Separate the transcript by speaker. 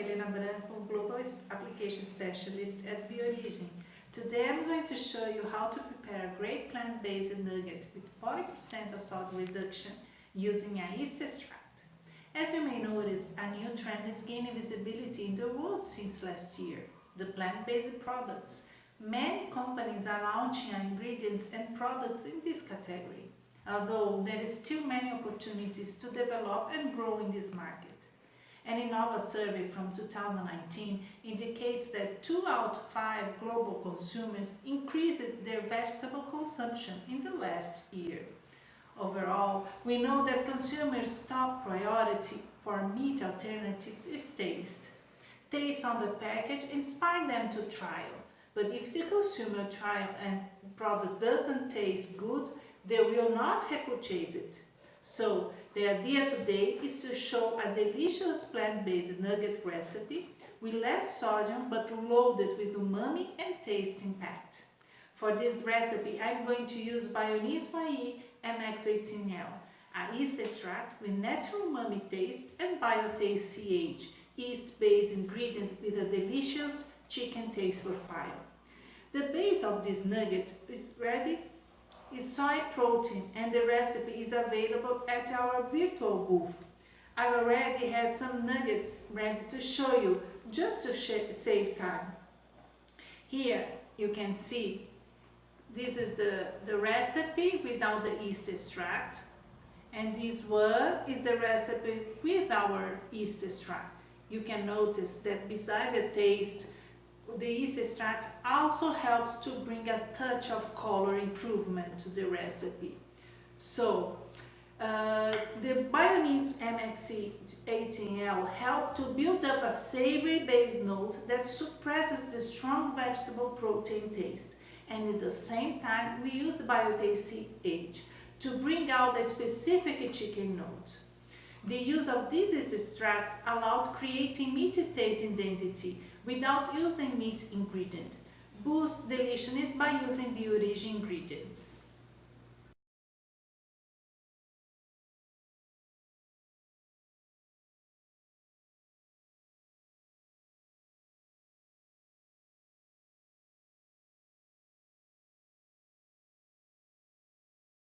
Speaker 1: Helena Branco, Global Application Specialist at Biorigin. Today I'm going to show you how to prepare a great plant-based nugget with 40% of salt reduction using a yeast extract. As you may notice, a new trend is gaining visibility in the world since last year: the plant-based products. Many companies are launching ingredients and products in this category, although there is still many opportunities to develop and grow in this market. An Innova survey from 2019 indicates that 2 out of 5 global consumers increased their vegetable consumption in the last year. Overall, we know that consumers' top priority for meat alternatives is taste. Taste on the package inspires them to trial, but if the consumer trial and product doesn't taste good, they will not repurchase it. So, the idea today is to show a delicious plant-based nugget recipe with less sodium but loaded with umami and taste impact. For this recipe, I'm going to use Biorigin MX18L, a yeast extract with natural umami taste, and Biotaste CH, yeast-based ingredient with a delicious chicken taste profile. The base of this nugget is soy protein, and the recipe is available at our virtual booth. I already had some nuggets ready to show you just to save time. Here you can see this is the recipe without the yeast extract, and this one is the recipe with our yeast extract. You can notice that beside the taste, the yeast extract also helps to bring a touch of color improvement to the recipe. So, the Biorigin MX18L helps to build up a savory base note that suppresses the strong vegetable protein taste. And at the same time, we use the Biotaste CH to bring out a specific chicken note. The use of these extracts allowed creating meaty taste identity without using meat ingredient. Boost deliciousness by using Biorigin ingredients.